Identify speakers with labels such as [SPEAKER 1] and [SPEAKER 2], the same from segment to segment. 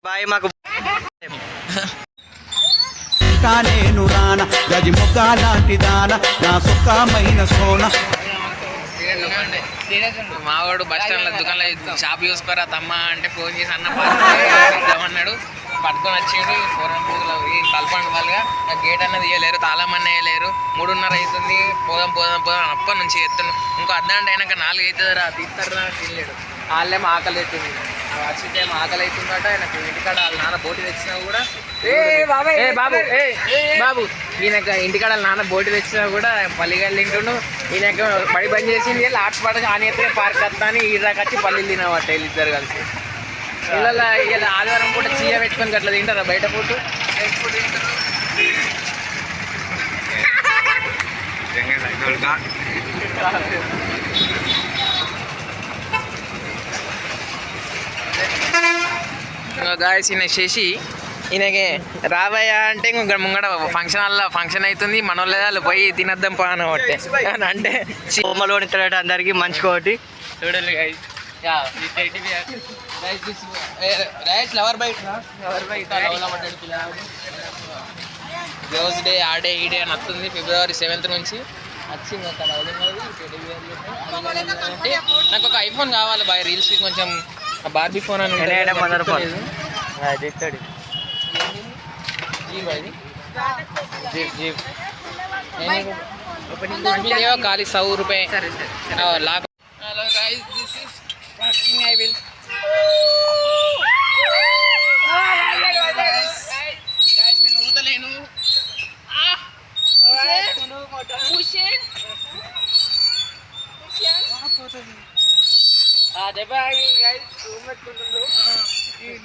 [SPEAKER 1] Bye మాకు
[SPEAKER 2] నేను రాన గది ముఖ లాంటి దాన నా సుఖమైన సోన.
[SPEAKER 3] మావాడు బస్ స్టాండ్ లో దుకాణంలో షాప్ చూసుకోరా తమ్మ అంటే ఫోన్ చేసి అన్న పాడుతున్నాడు పట్టుకొని వచ్చాడు. ఫోరం పూజలు కలపండి వాళ్ళుగా గేట్ అన్నది వేయలేరు, తాళం అన్న వేయలేరు. 3:30 అవుతుంది. పోదాం పోదాం పోదాం అప్పటి నుంచి ఎత్తును. ఇంకో అర్ధగంట అయినాక 4 అవుతుంది రా తీస్తారు రా తినలేడు. వాళ్ళేమో ఆకలి అవుతుంది, వచ్చితేమో ఆకలి అవుతుందట. ఆయనకు ఇంటికాడ వాళ్ళ నాన్న బోటి తెచ్చినా కూడా బాబు ఈయనకు ఇంటికాడ వాళ్ళ నాన్న బోటి తెచ్చినా కూడా పల్లిగాయలు తింటుండు. ఈయనకు బడి బంద్ చేసింది లాస్ట్ ఆని అయితే పార్క్ వస్తా అని ఈదాకా వచ్చి పల్లీలు తినవట వీళ్ళిద్దరు కలిసి. ఇలా ఇలా ఆదివారం పూట చీయ పెట్టుకొని అట్లా తింటారా బయట ఫుడ్ తింటారు. గాయస్ ఈయన చేసి ఈయనకి రాబోయా అంటే ఇంకొక ముంగడ ఫంక్షన్ హాల్లో ఫంక్షన్ అవుతుంది, మన వాళ్ళు పోయి తినద్దాం పా అనబట్టే అంటే
[SPEAKER 1] బొమ్మలోని తిరగట అందరికి మంచుకోటి
[SPEAKER 3] చూడండి గైస్. రోజు డే ఆ డే ఈ డే అని వస్తుంది. February 7th నుంచి వచ్చింది అక్కడ అంటే నాకు ఒక ఐఫోన్ కావాలి బాయ్. రీల్స్కి కొంచెం బార్బీ ఫోన్ అని ఖాళీ 100 రూపాయ లాక్. Hello guys, this is fucking I will guys నేను ఊతలేను.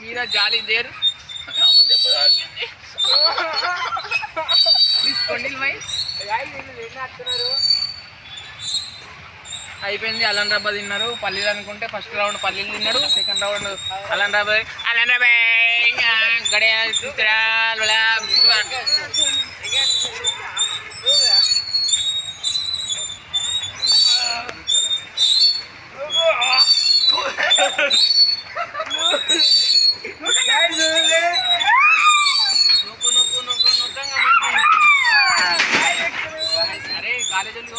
[SPEAKER 3] మీద జాలి దేర్ అయిపోయింది. అల్లం రబ్బా తిన్నారు. పల్లీలు అనుకుంటే ఫస్ట్ రౌండ్ పల్లీలు తిన్నాడు, సెకండ్ రౌండ్ అల్లం రబ్బా గడియా. అరే కాలేజీకి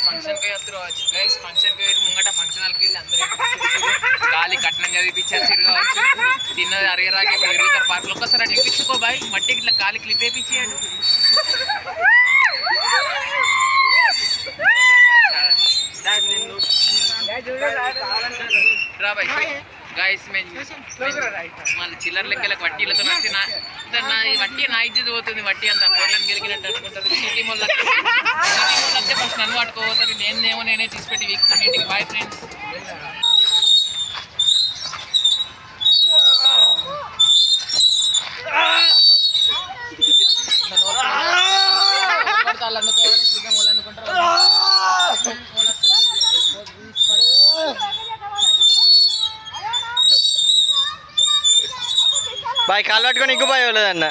[SPEAKER 3] ఫంక్షన్కి వస్తారు గైస్. ఫంక్షన్కి వెళ్ళి ముంగట ఫంక్షన్ హాల్కి వెళ్ళి అందరూ గాలి కట్నం చదివిపించారు తిరగవచ్చు. తిన్నది అరగరాకే పెరుగుతారు పార్కులు. ఒక్కసారి అటు ఇప్పించుకో బాయ్, మట్టికి ఇట్లా కాలి క్లిప్ వేయించాడు. గాయస్ మళ్ళీ చిల్లర లెక్కలకు వడ్డీలతో వచ్చి వడ్డీ నా ఇజ్జత్ పోతుంది. వడ్డీ అంతా కోట్లను గెలిగినట్టు అనుకుంటారు. సిటీ మొన్న వస్తే ఫస్ట్ నన్ను పట్టుకోపోతారు. నేనేమో నేనే తీసిపెట్టి వీక్తాను ఇంటికి. Boy friends. వాళ్ళు అందుకోవాలి, సీఎం వాళ్ళు అందుకుంటారు.
[SPEAKER 1] బాయ్ కాలు పట్టుకొని ఇంకో బాయ్ వెళ్ళదన్న.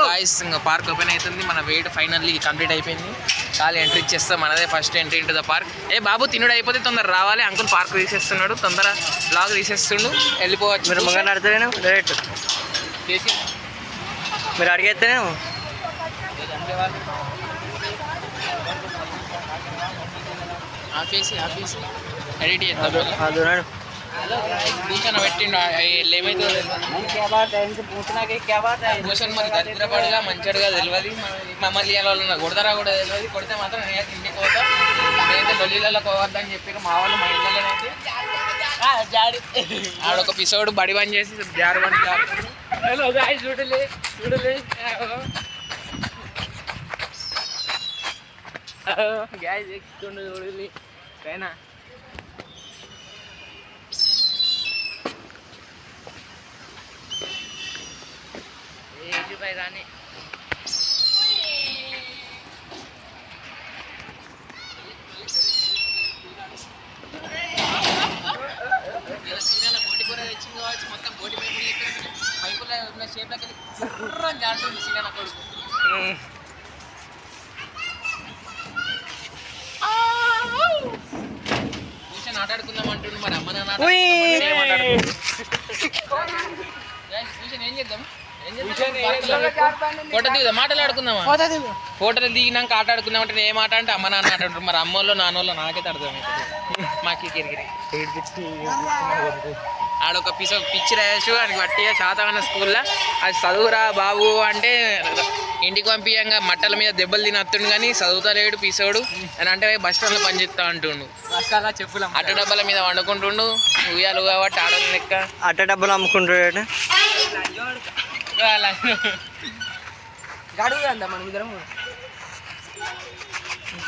[SPEAKER 1] గాయస్ ఇంకా పార్క్ ఓపెన్ అవుతుంది. మన వెయిట్ ఫైనల్లీ కంప్లీట్ అయిపోయింది. ఖాళీ ఎంట్రీ ఇచ్చేస్తాం. మనదే first entry into the park. బాబు తినుడు అయిపోతే తొందర రావాలి. అంకుల్ పార్క్ తీసేస్తున్నాడు, తొందర బ్లాగ్ తీసేస్తుండు, వెళ్ళిపోవచ్చు. మీరు ముంగట అడితేనే డైరెక్ట్
[SPEAKER 3] చేసి
[SPEAKER 1] మీరు అడిగేస్తేనే
[SPEAKER 3] ఆఫీస్ ఎడిట్ చేస్తాం. భూషణ్ పెట్టిండు ఏమైతుందో భూషణ్ మరి దరిద్రపడిగా మంచిగా తెలియదు. మమ్మల్ని వాళ్ళ కొడతారా కూడా తెలియదు. కొడితే మాత్రం నేను ఇంటికి పోతా, నేనైతే డొల్లీలలో పోవద్దని చెప్పారు మా వాళ్ళు. మా ఇళ్ళలోనైతే ఆడొక పిసోడు బడి బంద్ చేసి జారు బండి చూడలే గ్యాస్ ఎక్కుతుండే చూడలే. కైనా రాని బోటి కూర తెచ్చింది కావచ్చు మొత్తం బోటి పైపుల షేప్లకి జాడుతుంది సీనా కొడుకు ఆటాడుకుందాం అంటుండు మరి అమ్మ నాన్న ఏం చేద్దాం ఫోటో దిగుదా మాటలాడుకుందామా ఫోటోలు దిగినాక ఆట ఆడుకుందాం అంటే ఏం ఆట అంటే అమ్మ నాన్న ఆట అంటారు మరి అమ్మోళ్ళు నాన్నోళ్ళు నాకైతే అర్థమవుతుంది మాకి కిరికిరి ఆడొక పిచ్చి రాయచ్చు అని బట్టి శాతమైన స్కూల్లో అది చదువురా బాబు అంటే ఇంటికి పంపించంగా మట్టల మీద దెబ్బలు తినత్తుండు కానీ చదువుతలేడు పిసోడు అని అంటే బస్ స్టాండ్లో పనిచేస్తా అంటుండు చెప్పులు అట్ట డబ్బాల మీద వండుకుంటుండు ఉయ్యాలు కాబట్టి ఆడలు లెక్క
[SPEAKER 4] అట్ట డబ్బులు అమ్ముకుంటాడు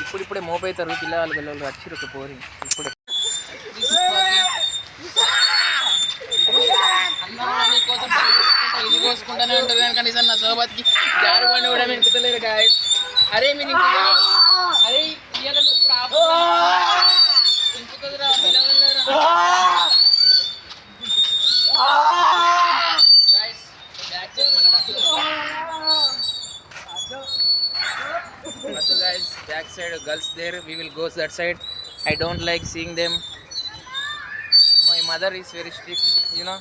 [SPEAKER 3] ఇప్పుడిప్పుడే మోపవుతారు పిల్లలు వచ్చిరు ఒక పోరి ఇప్పుడు కోసం ఇల్లు కోసుకుంటానే ఉంటుంది కానీ కనీసం నా సోబత్కి జారు బండి కూడా ఎక్కుతలేరు గాయస్ అరే మీరు అరే ఇవాళ ఇప్పుడు ఇంకుతుందిరా పిల్లవల్లరా గాయస్ బ్యాక్ సైడ్ మనకు guys back side girls there we will go that side I don't like seeing them my mother is very strict you know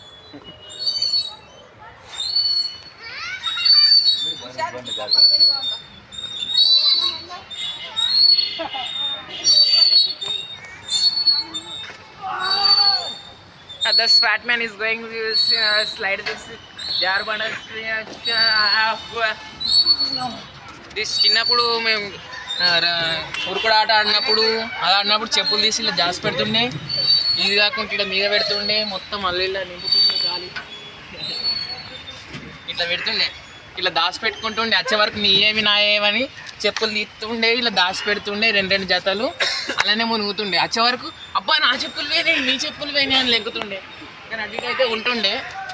[SPEAKER 3] this fat man is going to slide this jar banda this చిన్నప్పుడు మేము ఉరుకుడు ఆట ఆడినప్పుడు అది ఆడినప్పుడు చెప్పులు తీసి ఇలా Jos పెడుతుండే ఇది కాకుండా ఇట్లా మీద పెడుతుండే మొత్తం మళ్ళీ ఇలా నింపుతుండే గాలి ఇట్లా పెడుతుండే ఇలా దాచి పెట్టుకుంటుండే వచ్చే వరకు నీ ఏమి నా ఏమని చెప్పులు తీస్తుండే ఇలా దాచి పెడుతుండే రెండు జతలు అలానే మునుగుతుండే వచ్చే వరకు అబ్బా నా చెప్పులు వేనే నీ చెప్పులు వేనే అని లెంకుతుండే కానీ అటుకైతే ఉంటుండే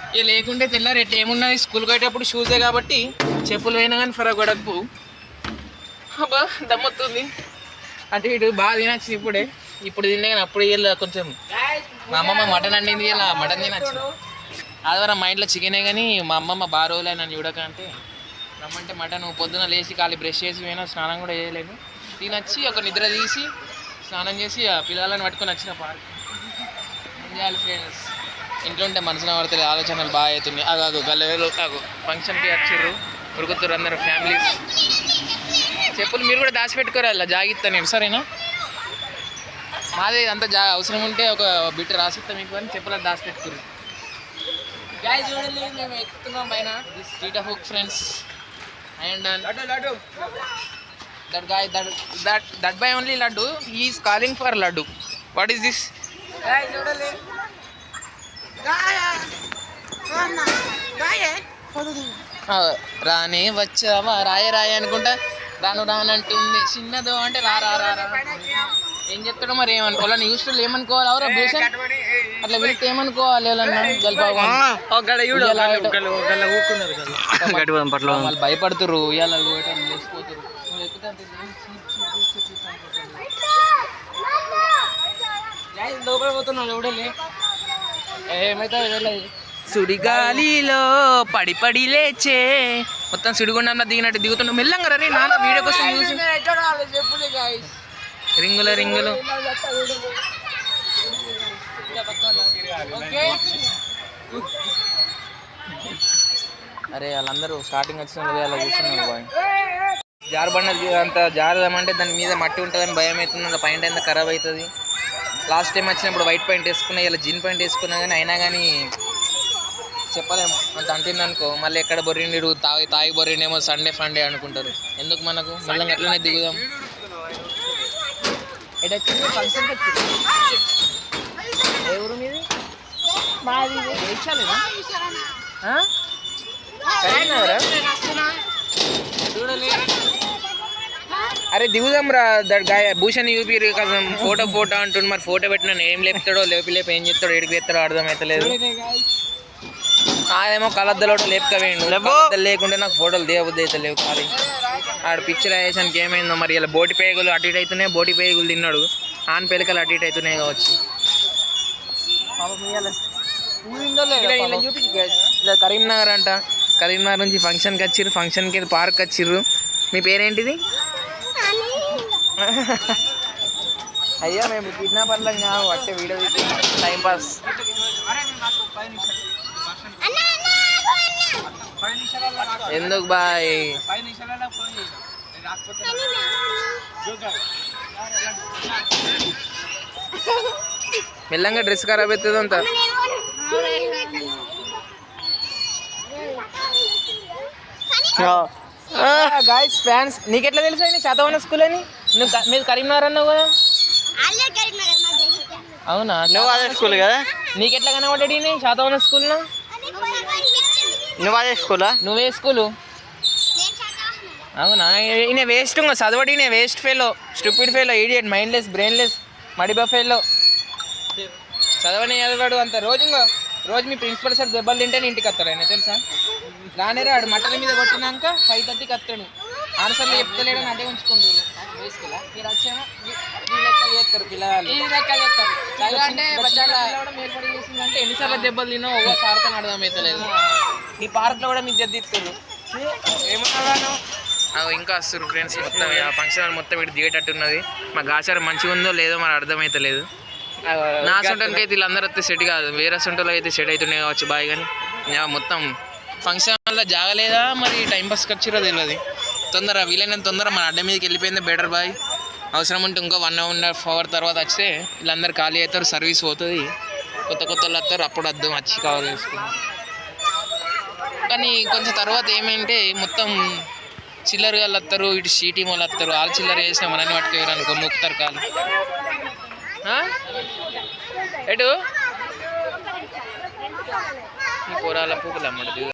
[SPEAKER 3] ఇక లేకుంటే తెల్లారు ఎట్లా ఏమున్నది స్కూల్కి పోయేటప్పుడు షూసే కాబట్టి చెప్పులు పోయినా కానీ ఫరక్ పడకపో అబ్బా దమ్మొస్తుంది అంటే ఇటు బాగా తినచ్చు ఇప్పుడు తినే కానీ అప్పుడు ఇలా కొంచెం మా అమ్మమ్మ మటన్ అండింది ఇలా మటన్ తినచ్చు ఆదివారం మా ఇంట్లో చికెనే కానీ మా అమ్మమ్మ బాగా రోజులు నన్ను చూడక అంటే రమ్మంటే మటన్ పొద్దున లేచి ఖాళీ బ్రష్ చేసి పోయినా స్నానం కూడా చేయలేను తినచ్చి ఒక నిద్ర తీసి స్నానం చేసి పిల్లలను పట్టుకొని వచ్చిన పార్క్ ఏం చేయాలి ఫ్రెండ్స్ ఇంట్లో ఉంటే మనసున పడుతుంది ఆలోచనలు బాగా అవుతున్నాయి అగు గల్లవేలు అగు ఫంక్షన్కి వచ్చిర్రు ఉరుకుతారు అందరు ఫ్యామిలీస్ చెప్పులు మీరు కూడా దాచిపెట్టుకోరు అలా జాగిస్తా నేను సరేనా మాది అంత అవసరం ఉంటే ఒక బిట్ రాసిస్తా మీకు అని చెప్పులు దాచిపెట్టుకోరు గాయ చూడండి మేము ఎక్కుతున్నాం పైన this street of hook friends and that guy that by only laddu he is calling for laddu what is this చూడండి రానే వచ్చావా రాయ రాయ అనుకుంటా రాను రానంటుంది చిన్నదో అంటే రా రా రా ఏం చెప్తాడో మరి ఏమనుకోవాలి నీ యూస్టులు ఏమనుకోవాలి అవరా భూషణ్ అట్లా వెళ్తే ఏమనుకోవాలి వాళ్ళు భయపడుతురు ఇవాళ లేచిపోతురు లోపల పోతున్నాడు ఎవడలే ఏమైతే సుడిగాలిలో పడి పడి లేచే మొత్తం సుడిగుండంలో దిగినట్టు దిగుతున్నావు మెల్లంగా రే నాన్న వీడియో కోసం చూసి రింగులు రింగులు అరే వాళ్ళందరూ స్టార్టింగ్ వచ్చిన అలా కూర్చున్నారు బాయ్ జారబండ అంత జారదామంటే దాని మీద మట్టి ఉంటుందని భయం అవుతుంది పైన ఎంత ఖరాబ్ అవుతుంది లాస్ట్ టైం వచ్చినప్పుడు వైట్ పాయింట్ వేసుకున్నా ఇలా జీన్ పాయింట్ వేసుకున్నా కానీ అయినా కానీ చెప్పలేము అంత అంటిందనుకో మళ్ళీ ఎక్కడ బొర్రిండు తాగి బొర్రిండేమో సండే ఫండే అనుకుంటారు ఎందుకు మనకు మళ్ళీ ఎట్లనే దిగుదాం ఎవరు మీది మాది చూడలే అరే దిగుదాం రా భూషణ్ యూపీ ఫోటో అంటుండు మరి ఫోటో పెట్టినా ఏం లేపుతాడో లేపి ఏం చెప్తాడో ఏడికి ఎత్తాడో అర్థం అవుతలేదు
[SPEAKER 1] అదేమో కలద్దలో లేపుకపోయిండు
[SPEAKER 4] లేపు.
[SPEAKER 1] కలద్దలు లేకుంటే నాకు ఫోటోలు దిగబుద్ధి అయితే లేవు ఖాళీ ఆడ పిక్చర్ వేసానికి ఏమైందో మరి ఇలా బోటి పేగులు అటు ఇటు అవుతున్నాయి బోటి పేగులు తిన్నాడు ఆన్ పెలికలు అటు ఇటు అవుతున్నాయి కావచ్చు ఇలా చూపించు guys. ఇలా కరీంనగర్ అంట కరీంనగర్ నుంచి ఫంక్షన్కి వచ్చిర్రు ఫంక్షన్కి పార్క్ వచ్చిర్రు మీ పేరేంటిది అయ్యో మేము కిడ్నాపర్లం కావు అట్టే వీడియో టైం పాస్ ఎందుకు బాయ్ మెల్లంగా డ్రెస్ ఖరాబ్ అవుతుంది అంతా గాయస్ ఫ్యాన్స్ నీకెట్లా తెలుసు అని శాతవన స్కూల్ అని మీరు కరీంనగర్ అన్నావు కదా అవునా
[SPEAKER 4] నువ్వు అదే స్కూల్ కదా
[SPEAKER 1] నీకెట్లా కనబడ్డాడు ఈయన శాతవన స్కూల్లో
[SPEAKER 4] నువ్వు అదే స్కూలా
[SPEAKER 1] నువ్వే స్కూలు అవునా ఈయన వేస్ట్ చదవడు ఈయన waste fellow stupid fellow idiot mindless brainless మడిబా ఫెలో చదవడు అంత రోజు మీ ప్రిన్సిపల్ సార్ దెబ్బలు తింటేనే ఇంటికి వస్తాడు ఆయన తెలుసా రానే రాడు మట్టల మీద కొట్టినాక 5:30కి వస్తాడు ఆన్సర్లు చెప్తలేడని అదే ఉంచుకుంటారు వేసుకెళ్ళా మీరు వచ్చేమో ఈ లెక్క చేస్తారు పిల్లలు ఈ లెక్క చేస్తారు అంటే ఏర్పడి చేసిందంటే ఎన్నిసార్లు దెబ్బలు తినో ఒవ్వ సార్తో అర్థమవుతలేదు ఈ పార్క్లో కూడా మీకు జద్దిస్తారు ఏమన్నాను ఇంకా వస్తారు ఫ్రెండ్స్ మొత్తం ఫంక్షన్ హాల్ మొత్తం ఇటు దిగేటట్టున్నది మాకు ఆచారం మంచిగా ఉందో లేదో మనకు అర్థమవుతలేదు నా సొంటకి అయితే వీళ్ళందరూ వస్తే సెట్ కాదు వేరే సొంటలో అయితే సెట్ అవుతున్నాయి కావచ్చు బాయ్ కానీ మొత్తం ఫంక్షన్ హాల్లో జాగలేదా మరి టైం పాస్కి వచ్చిరో తెలియదు తొందర వీలైనంత తొందర మన అడ్డ మీదకి వెళ్ళిపోయింది బెటర్ బాయ్ అవసరం ఉంటే ఇంకో 1.5 hour తర్వాత వస్తే వీళ్ళందరూ ఖాళీ అవుతారు సర్వీస్ పోతుంది కొత్త వాళ్ళు వస్తారు అప్పుడు అద్దం వచ్చి కవర్ చేసుకున్నాం కానీ కొంచెం తర్వాత ఏమంటే మొత్తం చిల్లర వాళ్ళు వస్తారు ఇటు సీటీ వాళ్ళు వస్తారు వాళ్ళు చిల్లర వేసినా మనని పట్టుకోరు అనుకో నొక్కుతారు కాలు ఎటు ఈ కూరల పూకులు అమ్మడు